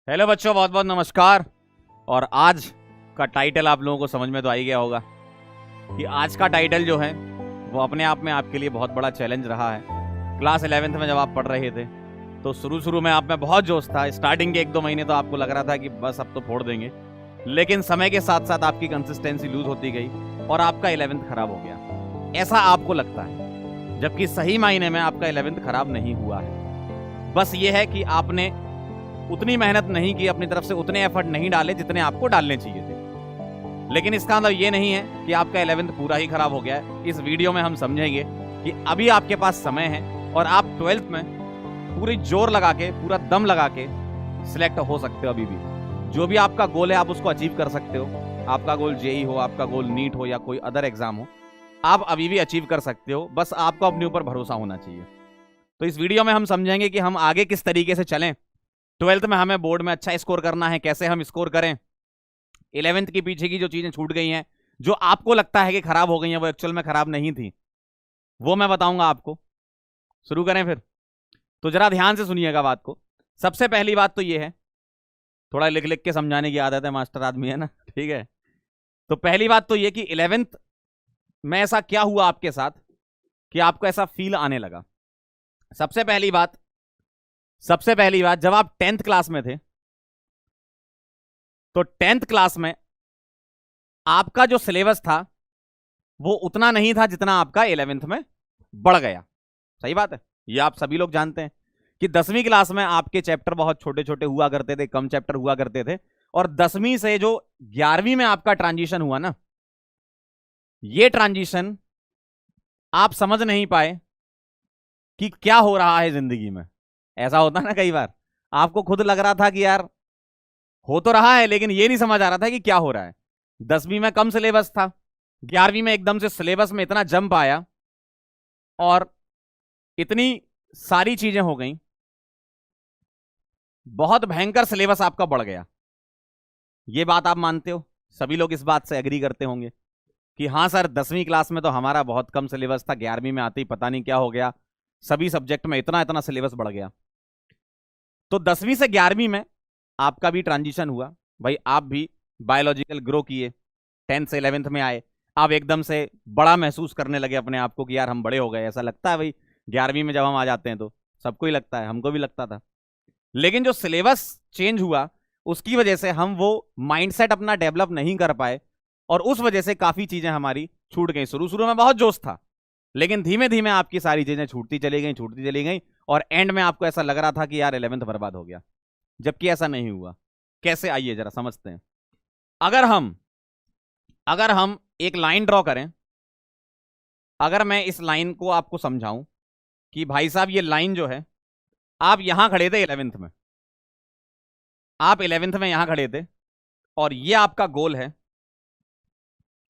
Hello बच्चों, बहुत बहुत नमस्कार। और आज का टाइटल आप लोगों को समझ में तो आ ही गया होगा कि आज का टाइटल जो है वो अपने आप में आपके लिए बहुत बड़ा चैलेंज रहा है। क्लास 11th में जब आप पढ़ रहे थे तो शुरू में आप में बहुत जोश था। स्टार्टिंग के 1-2 महीने तो आपको लग रहा था कि बस अब तो फोड़ देंगे, लेकिन समय के साथ साथ आपकी कंसिस्टेंसी लूज होती गई और आपका 11th खराब हो गया। ऐसा आपको लगता है, जबकि सही मायने में आपका 11th खराब नहीं हुआ है। बस ये है कि आपने उतनी मेहनत नहीं की, अपनी तरफ से उतने एफर्ट नहीं डाले जितने आपको डालने चाहिए थे। लेकिन इसका मतलब ये नहीं है कि आपका 11th पूरा ही खराब हो गया है। इस वीडियो में हम समझेंगे कि अभी आपके पास समय है और आप 12th में पूरी जोर लगा के, पूरा दम लगा के सिलेक्ट हो सकते हो। अभी भी जो भी आपका गोल है आप उसको अचीव कर सकते हो। आपका गोल जेई हो, आपका गोल नीट हो या कोई अदर एग्जाम हो, आप अभी भी अचीव कर सकते हो। बस आपको अपने ऊपर भरोसा होना चाहिए। तो इस वीडियो में हम समझेंगे कि हम आगे किस तरीके से चलें। 12th में हमें बोर्ड में अच्छा स्कोर करना है, कैसे हम स्कोर करें। 11th की पीछे की जो चीजें छूट गई हैं, जो आपको लगता है कि खराब हो गई हैं, वो एक्चुअल में खराब नहीं थी, वो मैं बताऊंगा आपको। शुरू करें फिर? तो जरा ध्यान से सुनिएगा बात को। सबसे पहली बात तो ये है, थोड़ा लिख लिख के समझाने की आदत है, मास्टर आदमी है ना, ठीक है। तो पहली बात तो ये कि 11th में ऐसा क्या हुआ आपके साथ कि आपको ऐसा फील आने लगा। सबसे पहली बात जब आप 10th क्लास में थे तो 10th क्लास में आपका जो सिलेबस था वो उतना नहीं था जितना आपका 11th में बढ़ गया। सही बात है, ये आप सभी लोग जानते हैं कि 10वीं क्लास में आपके चैप्टर बहुत छोटे छोटे हुआ करते थे, कम चैप्टर हुआ करते थे। और 10वीं से जो 11वीं में आपका ट्रांजिशन हुआ ना, ये ट्रांजिशन आप समझ नहीं पाए कि क्या हो रहा है जिंदगी में। ऐसा होता ना कई बार, आपको खुद लग रहा था कि यार हो तो रहा है, लेकिन ये नहीं समझ आ रहा था कि क्या हो रहा है। 10वीं में कम सिलेबस था, 11वीं में एकदम से सिलेबस में इतना जंप आया और इतनी सारी चीजें हो गई, बहुत भयंकर सिलेबस आपका बढ़ गया। ये बात आप मानते हो? सभी लोग इस बात से एग्री करते होंगे कि हाँ सर, 10वीं क्लास में तो हमारा बहुत कम सिलेबस था, 11वीं में आते ही पता नहीं क्या हो गया, सभी सब्जेक्ट में इतना इतना सिलेबस बढ़ गया। तो 10वीं से 11वीं में आपका भी ट्रांजिशन हुआ भाई। आप भी बायोलॉजिकल ग्रो किए, 10th से 11th में आए, आप एकदम से बड़ा महसूस करने लगे अपने आप को कि यार हम बड़े हो गए। ऐसा लगता है भाई 11वीं में जब हम आ जाते हैं तो सबको ही लगता है, हमको भी लगता था। लेकिन जो सिलेबस चेंज हुआ उसकी वजह से हम वो माइंडसेट अपना डेवलप नहीं कर पाए और उस वजह से काफी चीजें हमारी छूट गई। शुरू में बहुत जोश था, लेकिन धीमे धीमे आपकी सारी चीजें छूटती चली गई और एंड में आपको ऐसा लग रहा था कि यार 11th बर्बाद हो गया, जबकि ऐसा नहीं हुआ। कैसे, आइए जरा समझते हैं। अगर हम एक लाइन ड्रॉ करें, अगर मैं इस लाइन को आपको समझाऊं कि भाई साहब ये लाइन जो है, आप यहां खड़े थे 11th में, आप 11th में यहां खड़े थे और ये आपका गोल है,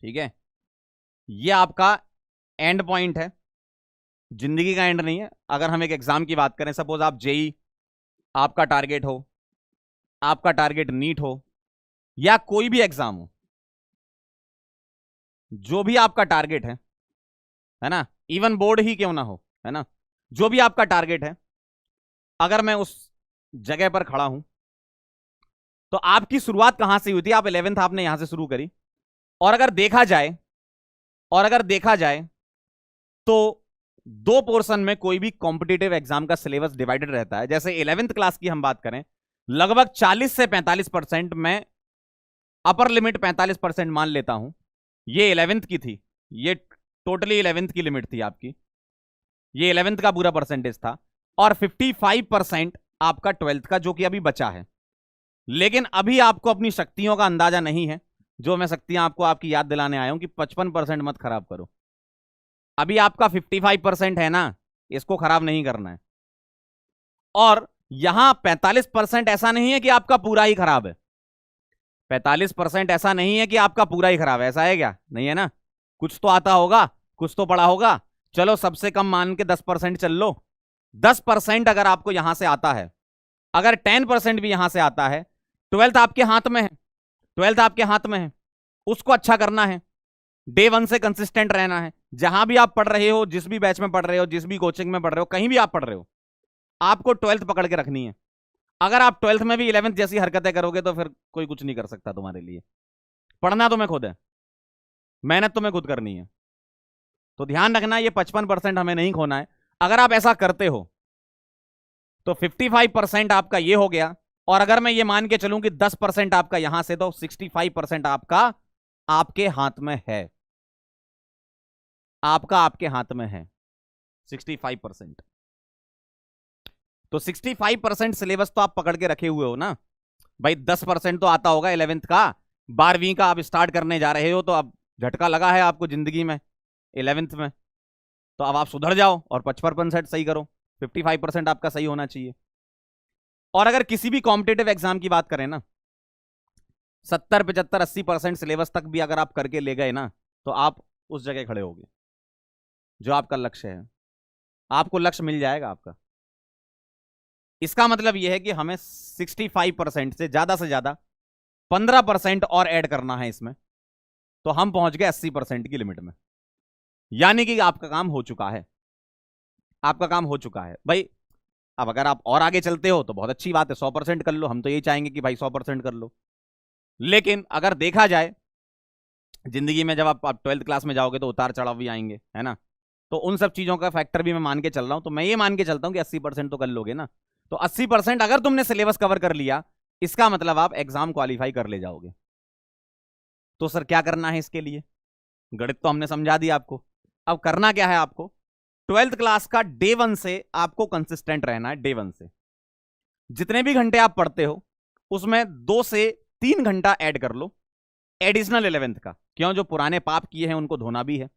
ठीक है। ये आपका एंड पॉइंट है, जिंदगी का एंड नहीं है। अगर हम एक एग्जाम की बात करें, सपोज आप जेई आपका टारगेट हो, आपका टारगेट नीट हो या कोई भी एग्जाम हो, जो भी आपका टारगेट है ना, इवन बोर्ड ही क्यों ना हो, है ना, जो भी आपका टारगेट है, अगर मैं उस जगह पर खड़ा हूं तो आपकी शुरुआत कहां से हुई थी? आप 11th आपने यहां से शुरू करी। और अगर देखा जाए तो दो पोर्शन में कोई भी कॉम्पिटिटिव एग्जाम का सिलेबस डिवाइडेड रहता है। जैसे 11th क्लास की हम बात करें, लगभग 40 से 45%, मैं अपर लिमिट 45% मान लेता हूं, ये 11th की थी। ये टोटली 11th की लिमिट थी आपकी, ये 11th का पूरा परसेंटेज था। और 55% आपका 12th का, जो कि अभी बचा है। लेकिन अभी आपको अपनी शक्तियों का अंदाजा नहीं है। जो मैं शक्तियां आपको आपकी याद दिलाने आया हूं कि 55% मत खराब करो। अभी आपका 55% है ना, इसको खराब नहीं करना है। और यहां 45% ऐसा नहीं है कि आपका पूरा ही खराब है। 45% ऐसा नहीं है कि आपका पूरा ही खराब है, ऐसा है क्या? नहीं है ना, कुछ तो आता होगा, कुछ तो पड़ा होगा। चलो सबसे कम मान के 10% चल लो। 10% अगर आपको यहां से आता है, अगर 10% भी यहां से आता है, 12th आपके हाथ में है, 12th आपके हाथ में है, उसको अच्छा करना है। डे 1 से कंसिस्टेंट रहना है। जहां भी आप पढ़ रहे हो, जिस भी बैच में पढ़ रहे हो, जिस भी कोचिंग में पढ़ रहे हो, कहीं भी आप पढ़ रहे हो, आपको 12th पकड़ के रखनी है। अगर आप 12th में भी 11th जैसी हरकतें करोगे तो फिर कोई कुछ नहीं कर सकता तुम्हारे लिए। पढ़ना तुम्हें खुद है, मेहनत तुम्हें खुद करनी है। तो ध्यान रखना, ये 55% हमें नहीं खोना है। अगर आप ऐसा करते हो तो 55% आपका ये हो गया, और अगर मैं ये मान के चलूं कि 10% आपका यहां से, तो 65% आपका आपके हाथ में है, आपका आपके हाथ में है 65%। तो 65% सिलेबस तो आप पकड़ के रखे हुए हो ना भाई। 10% तो आता होगा 11th का, 12वीं का आप स्टार्ट करने जा रहे हो, तो अब झटका लगा है आपको जिंदगी में 11th में, तो अब आप सुधर जाओ और 55% सही करो। 55% आपका सही होना चाहिए। और अगर किसी भी कॉम्पिटेटिव एग्जाम की बात करें ना, 70, 75, 80% सिलेबस तक भी अगर आप करके ले गए ना, तो आप उस जगह खड़े होगे जो आपका लक्ष्य है। आपको लक्ष्य मिल जाएगा आपका। इसका मतलब यह है कि हमें 65% से ज्यादा 15% और ऐड करना है इसमें, तो हम पहुंच गए 80% की लिमिट में। यानी कि आपका काम हो चुका है, आपका काम हो चुका है भाई। अब अगर आप और आगे चलते हो तो बहुत अच्छी बात है, 100% कर लो। हम तो यही चाहेंगे कि भाई 100% कर लो। लेकिन अगर देखा जाए जिंदगी में, जब आप 12th क्लास में जाओगे तो उतार चढ़ाव भी आएंगे, है ना। तो उन सब चीजों का फैक्टर भी मैं मान के चल रहा हूं। तो मैं ये मान के चलता हूं कि 80% तो कर लोगे ना। तो 80% अगर तुमने सिलेबस कवर कर लिया, इसका मतलब आप एग्जाम क्वालिफाई कर ले जाओगे। तो सर क्या करना है इसके लिए? गणित तो हमने समझा दिया आपको। अब करना क्या है आपको? 12th क्लास का डे 1 से आपको कंसिस्टेंट रहना है। डे 1 से जितने भी घंटे आप पढ़ते हो उसमें 2 से 3 घंटा ऐड कर लो, एडिशनल 11th का। क्यों? जो पुराने पाप किए हैं उनको धोना भी है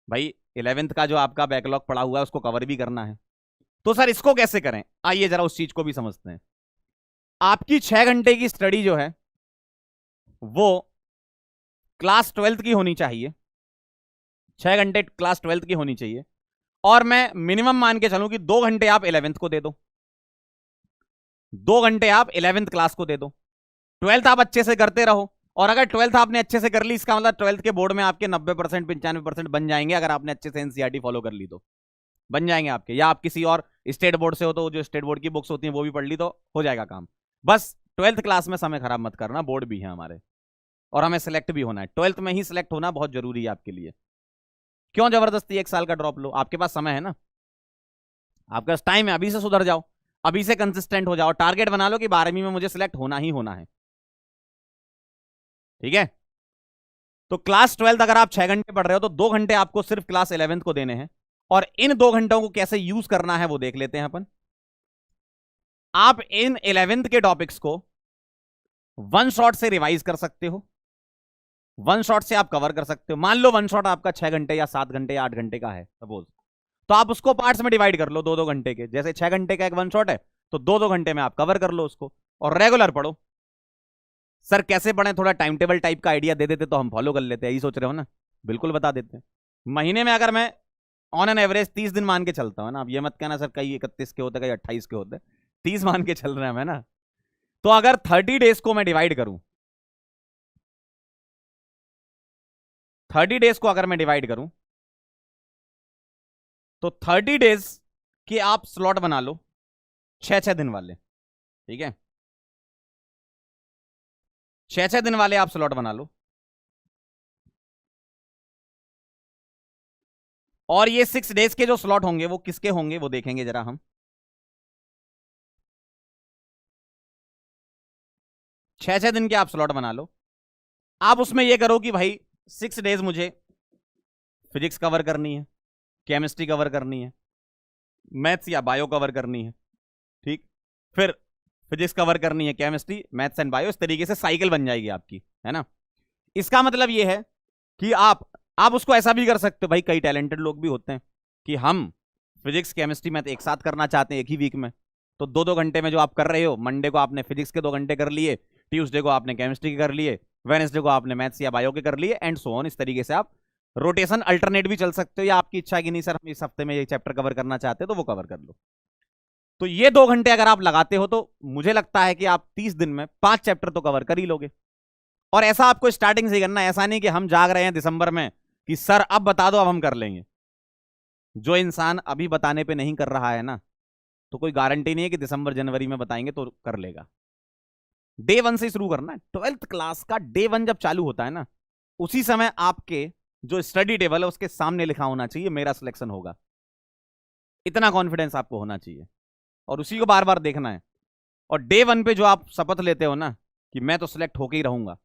भाई। 11th का जो आपका बैकलॉग पड़ा हुआ है उसको कवर भी करना है। तो सर इसको कैसे करें? आइए जरा उस चीज को भी समझते हैं। आपकी 6 घंटे की स्टडी जो है वो क्लास 12th की होनी चाहिए। 6 घंटे क्लास 12th की होनी चाहिए। और मैं मिनिमम मान के चलूं कि 2 घंटे आप 11th को दे दो, 2 घंटे आप 11th क्लास को दे दो। 12th आप अच्छे से करते रहो। और अगर 12th आपने अच्छे से कर ली, इसका मतलब 12th के बोर्ड में आपके 90%, 95% बन जाएंगे। अगर आपने अच्छे से एनसीईआरटी फॉलो कर ली तो बन जाएंगे आपके। या आप किसी और स्टेट बोर्ड से हो तो जो स्टेट बोर्ड की बुक्स होती हैं वो भी पढ़ ली तो हो जाएगा काम। बस 12th क्लास में समय खराब मत करना, बोर्ड भी है हमारे और हमें सिलेक्ट भी होना है। 12th में ही सिलेक्ट होना बहुत जरूरी है आपके लिए। क्यों जबरदस्ती 1 साल का ड्रॉप लो? आपके पास समय है ना, आपके पास टाइम है। अभी से सुधर जाओ, अभी से कंसिस्टेंट हो जाओ। टारगेट बना लो कि 12वीं में मुझे सिलेक्ट होना ही होना है। ठीक है? तो क्लास 12th अगर आप 6 घंटे पढ़ रहे हो तो 2 घंटे आपको सिर्फ क्लास 11th को देने हैं। और इन 2 घंटों को कैसे यूज करना है वो देख लेते हैं अपन। आप इन 11th के टॉपिक्स को वन शॉट से रिवाइज कर सकते हो, वन शॉट से आप कवर कर सकते हो। मान लो वन शॉट आपका 6 घंटे या 7 घंटे या 8 घंटे का है सपोज, तो आप उसको पार्ट्स में डिवाइड कर लो 2-2 घंटे के। जैसे 6 घंटे का एक वन शॉट है तो 2-2 घंटे में आप कवर कर लो उसको और रेगुलर पढ़ो। सर कैसे पढ़ें? थोड़ा टाइम टेबल टाइप का आइडिया दे देते तो हम फॉलो कर लेते हैं। यही सोच रहे हो ना? बिल्कुल बता देते हैं। महीने में अगर मैं ऑन एन एवरेज 30 दिन मान के चलता हूं ना, अब ये मत कहना सर कई 31 के होते, कई 28 के होते, 30 मान के चल रहे हैं मैं ना। तो अगर 30 डेज को मैं डिवाइड करूं, 30 डेज को अगर मैं डिवाइड करूं तो 30 डेज के आप स्लॉट बना लो 6-6 दिन वाले। ठीक है? 6-6 दिन वाले आप स्लॉट बना लो। और ये 6 डेज के जो स्लॉट होंगे वो किसके होंगे वो देखेंगे जरा हम। 6-6 दिन के आप स्लॉट बना लो। आप उसमें ये करो कि भाई 6 डेज मुझे फिजिक्स कवर करनी है, केमिस्ट्री कवर करनी है, मैथ्स या बायो कवर करनी है। ठीक? फिर फिजिक्स कवर करनी है, केमिस्ट्री, मैथ्स एंड बायो। इस तरीके से साइकिल बन जाएगी आपकी, है ना। इसका मतलब ये है कि आप उसको ऐसा भी कर सकते हो भाई। कई टैलेंटेड लोग भी होते हैं कि हम फिजिक्स केमिस्ट्री मैथ एक साथ करना चाहते हैं एक ही वीक में। तो 2-2 घंटे में जो आप कर रहे हो, मंडे को आपने फिजिक्स के 2 घंटे कर लिए, ट्यूसडे को आपने केमिस्ट्री के कर लिए, वेडनेसडे को आपने मैथ्स या बायो के कर लिए, एंड सो ऑन। इस तरीके से आप रोटेशन अल्टरनेट भी चल सकते हो। या आपकी इच्छा की नहीं सर हम इस हफ्ते में ये चैप्टर कवर करना चाहते हो तो वो कवर कर लो। तो ये 2 घंटे अगर आप लगाते हो तो मुझे लगता है कि आप 30 दिन में 5 चैप्टर तो कवर कर ही लोगे। और ऐसा आपको स्टार्टिंग से करना है। ऐसा नहीं कि हम जाग रहे हैं दिसंबर में कि सर अब बता दो अब हम कर लेंगे। जो इंसान अभी बताने पे नहीं कर रहा है ना, तो कोई गारंटी नहीं है कि दिसंबर जनवरी में बताएंगे तो कर लेगा। डे 1 से शुरू करना है। 12th क्लास का डे 1 जब चालू होता है ना, उसी समय आपके जो स्टडी टेबल है उसके सामने लिखा होना चाहिए मेरा सिलेक्शन होगा। इतना कॉन्फिडेंस आपको होना चाहिए और उसी को बार बार देखना है। और डे 1 पे जो आप शपथ लेते हो ना कि मैं तो सिलेक्ट होके ही रहूंगा,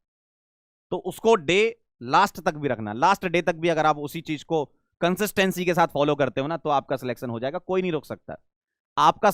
तो उसको डे लास्ट तक भी रखना। लास्ट डे तक भी अगर आप उसी चीज को कंसिस्टेंसी के साथ फॉलो करते हो ना, तो आपका सिलेक्शन हो जाएगा, कोई नहीं रोक सकता आपका।